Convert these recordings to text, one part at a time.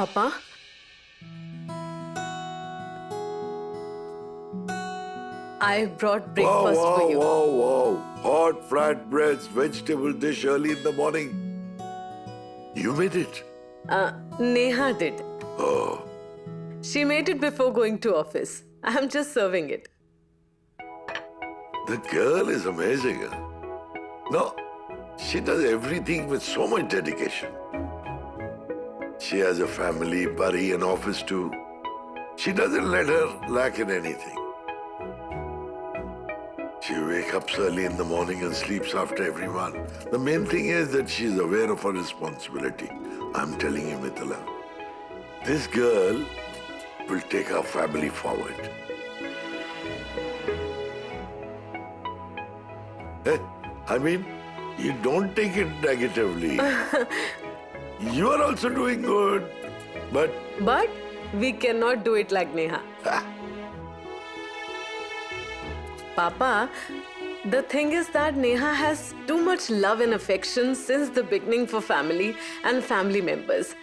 Papa, I brought breakfast Wow, for wow, you. wow, wow. Hot flatbreads, vegetable dish early in the morning. You made it? Neha did. Oh, She made it before going to office. I'm just serving it. the girl is amazing. Huh? No, she does everything with so much dedication. She has a family, Pari, an office too. She doesn't let her lack in anything. She wakes up early in the morning and sleeps after everyone. The main thing is that she's aware of her responsibility. I'm telling you, Mithila, this girl will take our family forward. I mean, you don't take it negatively. You are also doing good, but But we cannot do it like Neha. Papa, the thing is that Neha has too much love and affection since the beginning for family and family members.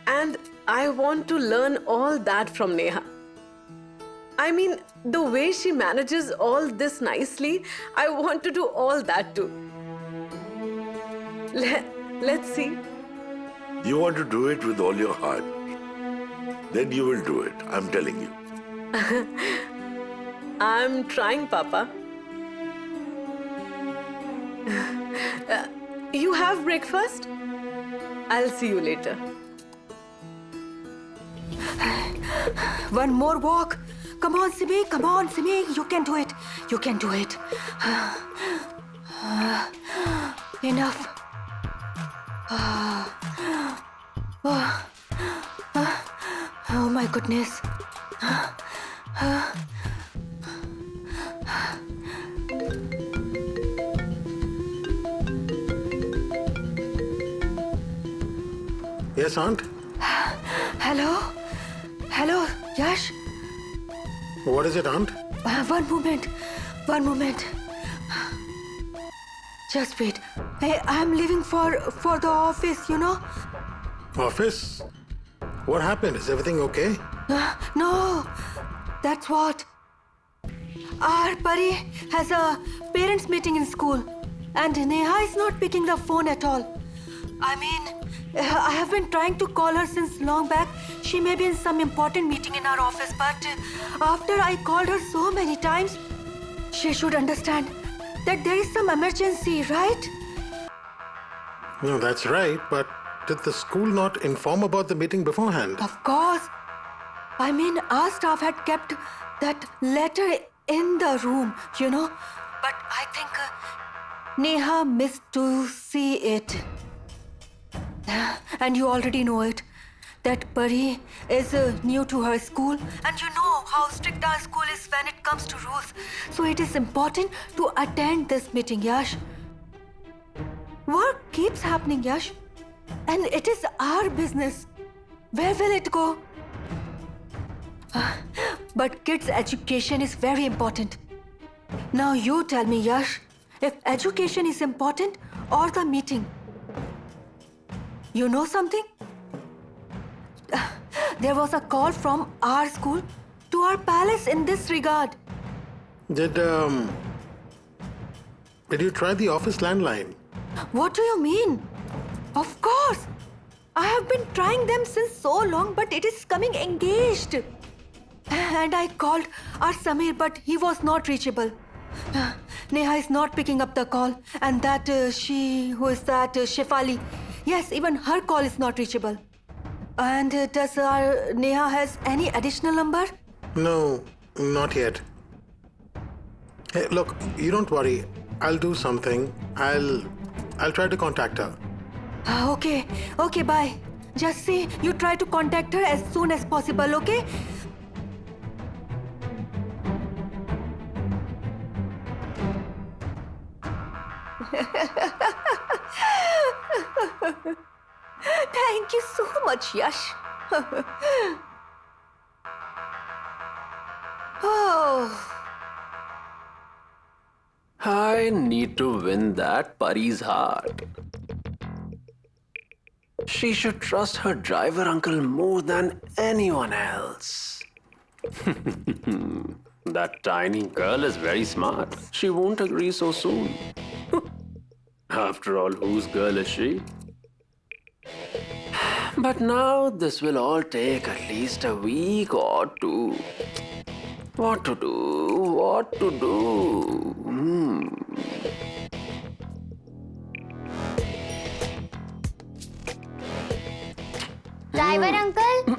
And I want to learn all that from Neha. I mean, the way she manages all this nicely, I want to do all that too. Let's see. you want to do it with all your heart. Then you will do it, I'm telling you. I'm trying, Papa. You have breakfast? I'll see you later. One more walk. Come on, Simi. Come on, Simi. You can do it. You can do it. Enough. Oh my goodness. Yes, Aunt? Hello? Hello, Yash? What is it, Aunt? One moment. One moment. Just wait. Hey, I'm leaving for the office, you know? Office? What happened? Is everything okay? No, that's what. Our Pari has a parents' meeting in school, and Neha is not picking the phone at all. I mean, I have been trying to call her since long back. She may be in some important meeting in our office, but after I called her so many times, she should understand that there is some emergency, right? No, that's right, but did the school not inform about the meeting beforehand? Of course. I mean, our staff had kept that letter in the room, you know. But I think Neha missed to see it. And you already know it. That Pari is new to her school. And you know how strict our school is when it comes to rules. So it is important to attend this meeting, Yash. Work keeps happening, Yash. And it is our business. Where will it go? But kids' education is very important. Now you tell me, Yash, if education is important or the meeting. You know something? There was a call from our school to our palace in this regard. Did you try the office landline? What do you mean? Of course. I have been trying them since so long, but it is coming engaged. And I called our Samir, but he was not reachable. Neha is not picking up the call. And that Shefali? Yes, even her call is not reachable. And does our Neha has any additional number? No, not yet. Hey, look, you don't worry. I'll do something. I'll try to contact her. Okay, bye. Just see, you try to contact her as soon as possible, okay? Thank you so much, Yash. Oh. I need to win that Pari's heart. She should trust her driver uncle more than anyone else. That tiny girl is very smart. She won't agree so soon. After all, whose girl is she? But now this will all take at least a week or two. What to do? What to do? Driver uncle?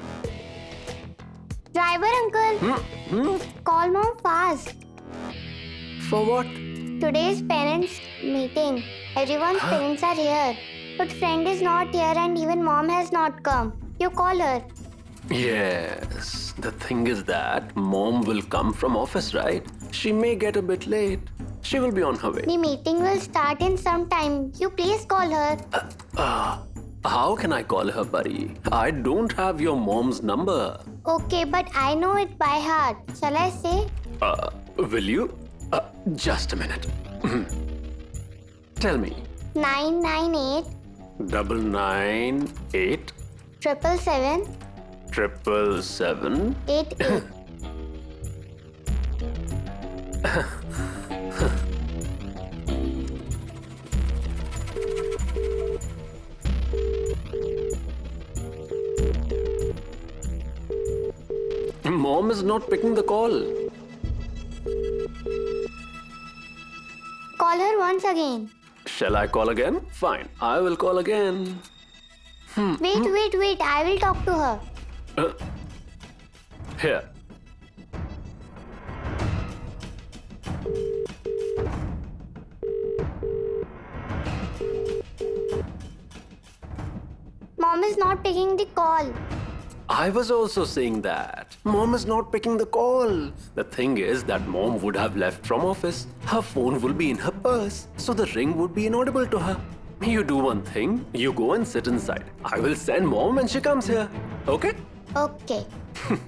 Driver uncle? Call mom fast. For what? Today's parents meeting. Everyone's parents are here. But friend is not here and even mom has not come. You call her. Yes. The thing is that mom will come from office, right? She may get a bit late. She will be on her way. The meeting will start in some time. You please call her. How can I call her, buddy? I don't have your mom's number. Okay, but I know it by heart. Shall I say? Will you? Just a minute. Tell me. 998 998 777 777 88. Mom is not picking the call. Call her once again. Shall I call again? Fine, I will call again. Wait. I will talk to her. Here. Mom is not taking the call. I was also saying that. Mom is not picking the call. The thing is that mom would have left from office. Her phone will be in her purse, so the ring would be inaudible to her. You do one thing, you go and sit inside. I will send mom when she comes here. Okay? Okay.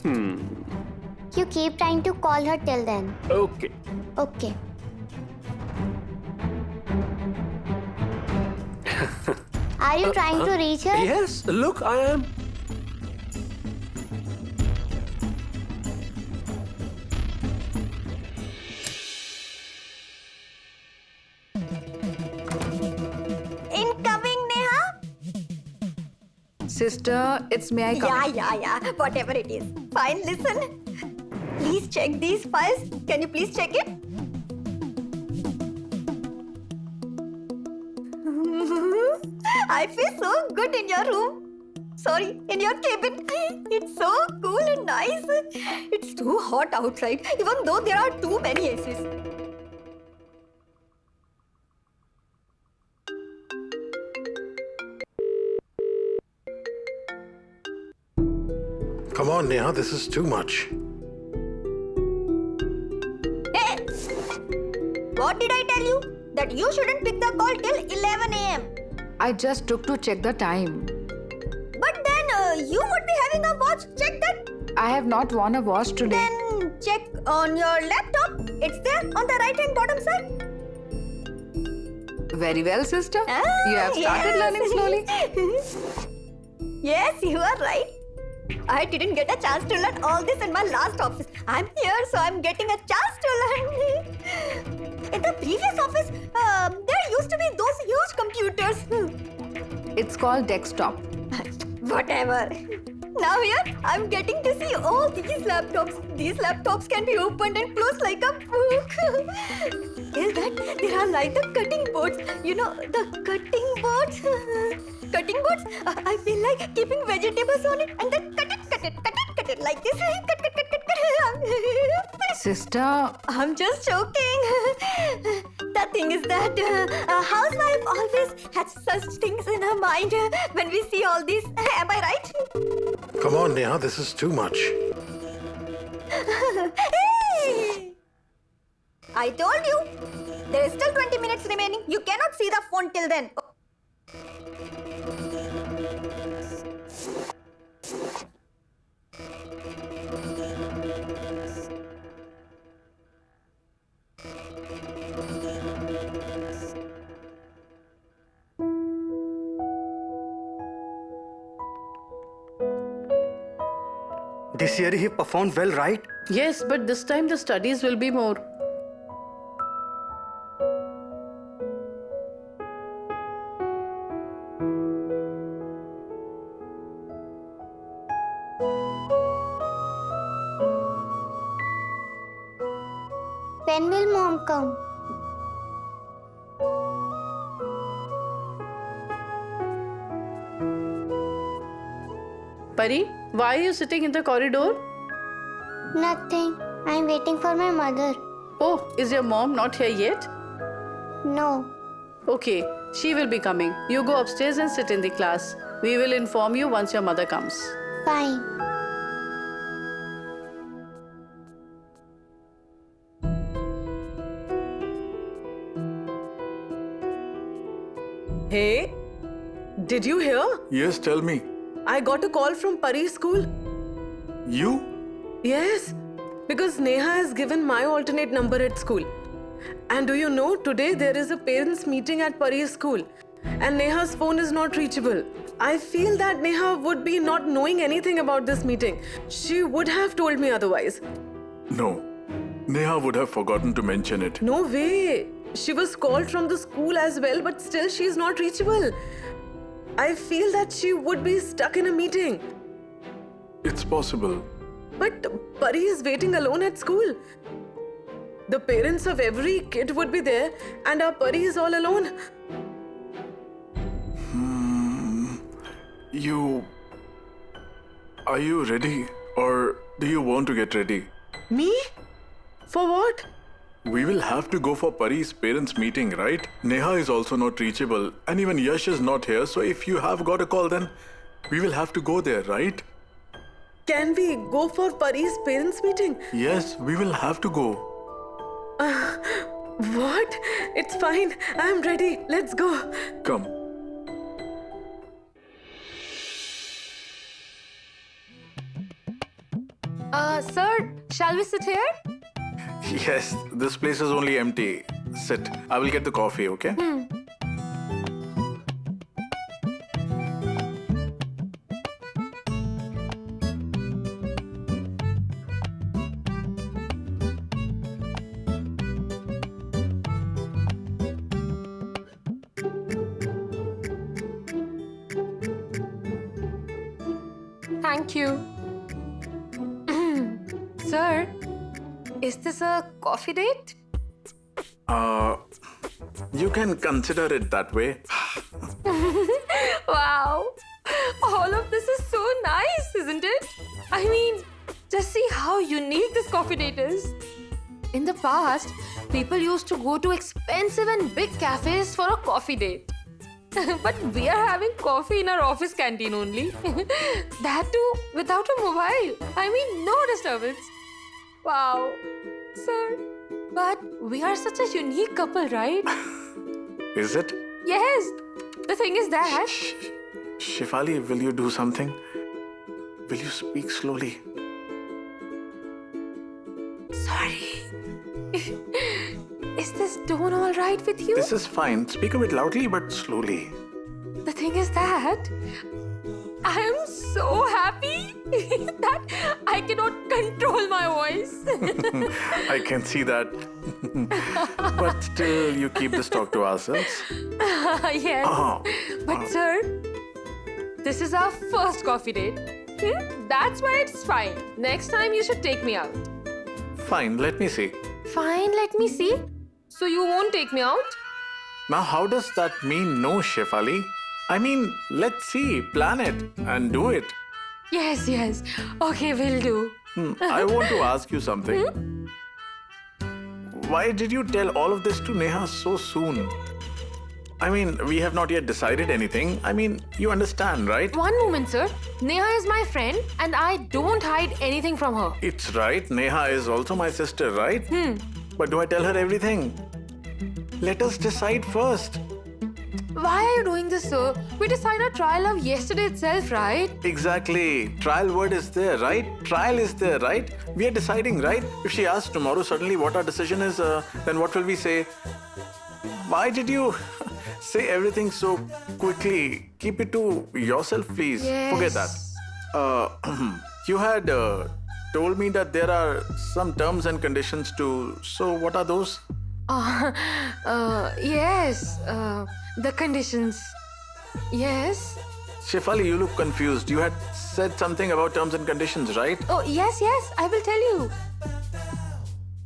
You keep trying to call her till then. Okay. Okay. Are you trying to reach her? Yes, look, I am. Incoming, Neha. Sister, it's may I come? Yeah. Whatever it is. Fine, listen. Please check these files. Can you please check it? I feel so good in your room. Sorry, in your cabin. It's so cool and nice. It's too hot outside, even though there are too many ACs. Come on, Neha, this is too much. Hey! What did I tell you? That you shouldn't pick the call till 11 a.m. I just took to check the time. But then you would be having a watch. Check that. I have not worn a watch today. Then check on your laptop. It's there on the right hand bottom side. Very well, sister. You have started learning slowly. Yes, you are right. I didn't get a chance to learn all this in my last office. I'm here, so I'm getting a chance to learn. In the previous office, there used to be those huge computers. It's called desktop. Whatever. Now here, I'm getting to see all these laptops. These laptops can be opened and closed like a book. Is that there are like the cutting boards? You know, the cutting boards? Cutting boards? I feel like keeping vegetables on it and then cut it like this. Cut. Sister, I'm just joking. The thing is that a housewife always has such things in her mind when we see all this. Am I right? Come on, Neha, this is too much. Hey! I told you. There is still 20 minutes remaining. You cannot see the phone till then. This year he performed well, right? Yes, but this time the studies will be more. When will mom come? Pari, why are you sitting in the corridor? Nothing. I'm waiting for my mother. Oh, is your mom not here yet? No. Okay, she will be coming. You go upstairs and sit in the class. We will inform you once your mother comes. Fine. Hey, did you hear? Yes, tell me. I got a call from Pari's school. You? Yes, because Neha has given my alternate number at school. And do you know, today there is a parents' meeting at Pari's school. And Neha's phone is not reachable. I feel that Neha would be not knowing anything about this meeting. She would have told me otherwise. No. Neha would have forgotten to mention it. No way. She was called from the school as well, but still she is not reachable. I feel that she would be stuck in a meeting. It's possible. But Pari is waiting alone at school. The parents of every kid would be there, and our Pari is all alone. Are you ready? Or do you want to get ready? Me? For what? We will have to go for Pari's parents' meeting, right? Neha is also not reachable, and even Yash is not here, so if you have got a call, then we will have to go there, right? Can we go for Pari's parents' meeting? Yes, we will have to go. What? It's fine. I'm ready. Let's go. Come. Sir, shall we sit here? Yes, this place is only empty. Sit. I will get the coffee, okay? Thank you. Sir, is this a coffee date? You can consider it that way. Wow. All of this is so nice, isn't it? I mean, just see how unique this coffee date is. In the past, people used to go to expensive and big cafes for a coffee date. But we are having coffee in our office canteen only. That too without a mobile. I mean, no disturbance. Wow. Sir, but we are such a unique couple, right? Is it? Yes. The thing is that... Shefali, will you do something? Will you speak slowly? Sorry. Is this tone all right with you? This is fine. Speak a bit loudly but slowly. The thing is that I am so happy that I cannot control my voice. I can see that. But still, you keep this talk to ourselves. Yes. But sir, this is our first coffee date. That's why it's fine. Next time you should take me out. Fine, let me see. Fine, let me see. So you won't take me out? Now, how does that mean no, Shefali? I mean, let's see, plan it and do it. Yes, yes. Okay, will do. I want to ask you something. Why did you tell all of this to Neha so soon? I mean, we have not yet decided anything. I mean, you understand, right? One moment, sir. Neha is my friend and I don't hide anything from her. It's right. Neha is also my sister, right? But do I tell her everything? Let us decide first. Why are you doing this, sir? We decided trial love yesterday itself, right? Exactly. Trial word is there, right? Trial is there, right? We are deciding, right? If she asks tomorrow suddenly what our decision is, then what will we say? Why did you say everything so quickly? Keep it to yourself, please. Yes. Forget that. You had told me that there are some terms and conditions too. So what are those? Yes. The conditions. Yes. Shefali, you look confused. You had said something about terms and conditions, right? Oh, yes. I will tell you.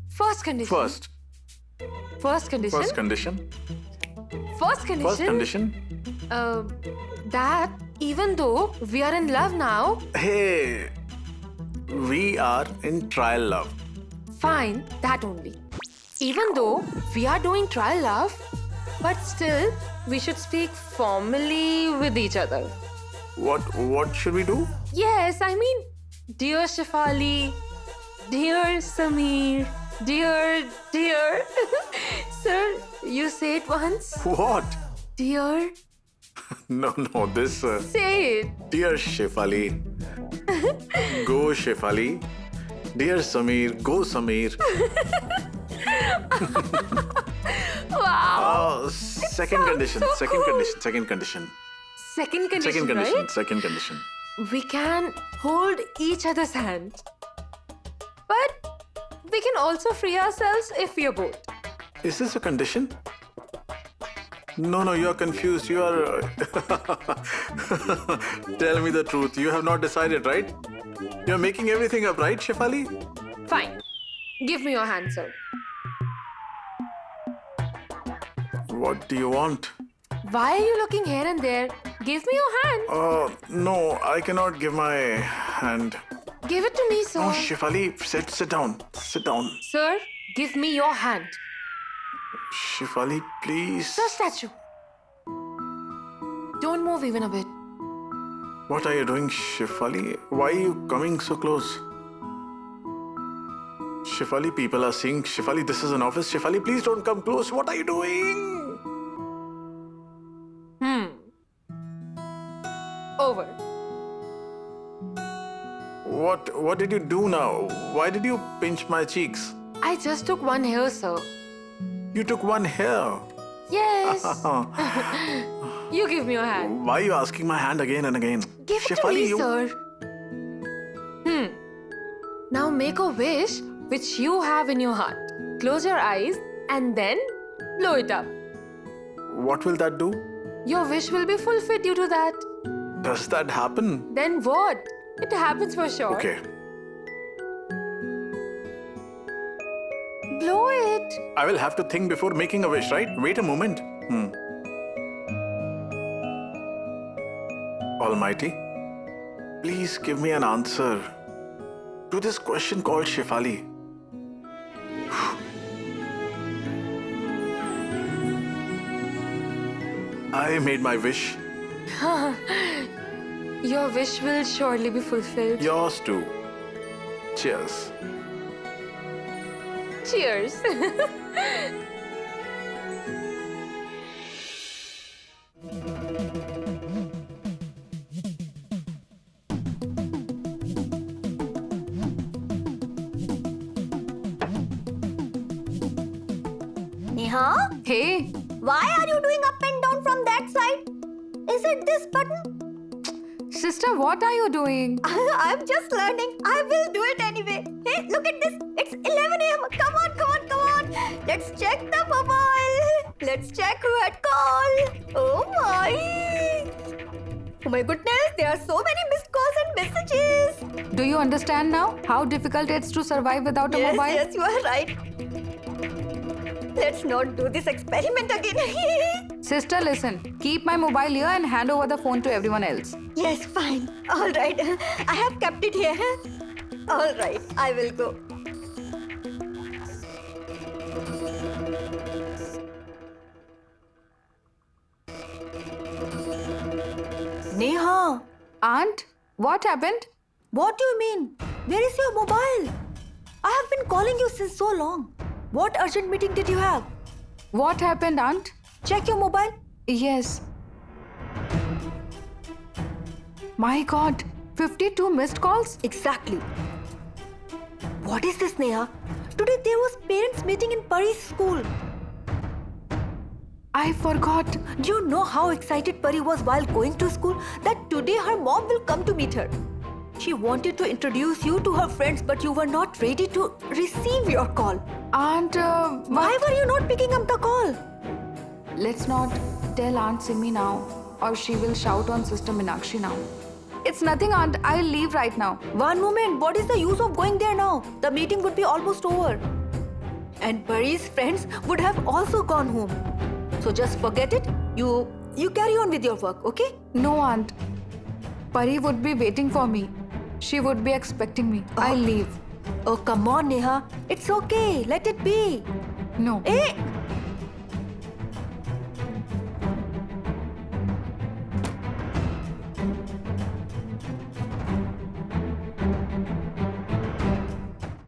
First condition. First condition. condition. First condition. First condition. That even though we are in love now, Hey, we are in trial love. fine, that only. Even though we are doing trial love, but still we should speak formally with each other. What should we do? Yes, I mean, dear Shefali, dear Sameer, dear. Sir, you say it once. What? Dear, No, this. say it. Dear Shefali, go Shefali. Dear Sameer, go Sameer. Wow. Second condition. so Second cool. condition. Second condition. Second condition, Second condition. right? Second condition. We can hold each other's hand. But we can also free ourselves if we are both. Is this a condition? No, you are confused. You are. Tell me the truth. You have not decided, right? You're making everything up, right, Shefali? Fine. Give me your hand, sir. What do you want? Why are you looking here and there? Give me your hand. No, I cannot give my hand. Give it to me, sir. Oh, Shefali, sit down. Sit down. Sir, give me your hand. Shefali, please. Sir, statue. Don't move even a bit. What are you doing, Shefali? Why are you coming so close? Shefali, people are seeing. Shefali, this is an office. Shefali, please don't come close. What are you doing? Over. What did you do now? Why did you pinch my cheeks? I just took one hair, sir. You took one hair. Yes. You give me your hand. Why are you asking my hand again and again? Give it to Shefali, me, you... sir. Now make a wish which you have in your heart. Close your eyes and then blow it up. What will that do? Your wish will be fulfilled due to that. Does that happen? Then what? It happens for sure. Okay. Blow it. I will have to think before making a wish, right? Wait a moment. Almighty, please give me an answer to this question called Shefali. I made my wish. Your wish will surely be fulfilled. Yours too. Cheers. Cheers. Neha, Hey, why are you doing up and down from that side? Is it this button? sister, what are you doing? I'm just learning. I will do it anyway. Hey, look at this. It's 11 a.m. Come on. Let's check the mobile. Let's check who had called. Oh my goodness, there are so many missed calls and messages. Do you understand now how difficult it's to survive without a mobile? Yes, you are right. Let's not do this experiment again. Sister, listen. Keep my mobile here and hand over the phone to everyone else. Yes, fine. All right. I have kept it here. All right, I will go. Neha, Aunt, what happened? what do you mean? Where is your mobile? I have been calling you since so long. What urgent meeting did you have? What happened, Aunt? Check your mobile. Yes. My God, 52 missed calls? Exactly. What is this, Neha? Today there was parents meeting in Pari's school. I forgot. Do you know how excited Pari was while going to school that today her mom will come to meet her? She wanted to introduce you to her friends, but you were not ready to receive your call. Aunt, Why were you not picking up the call? let's not tell Aunt Simi now, or she will shout on Sister Meenakshi now. It's nothing, Aunt. I'll leave right now. One moment, what is the use of going there now? The meeting would be almost over. And Pari's friends would have also gone home. So just forget it. You carry on with your work, okay? No, Aunt. Pari would be waiting for me. She would be expecting me. I'll leave. Oh, come on, Neha. It's okay. Let it be. No. Hey,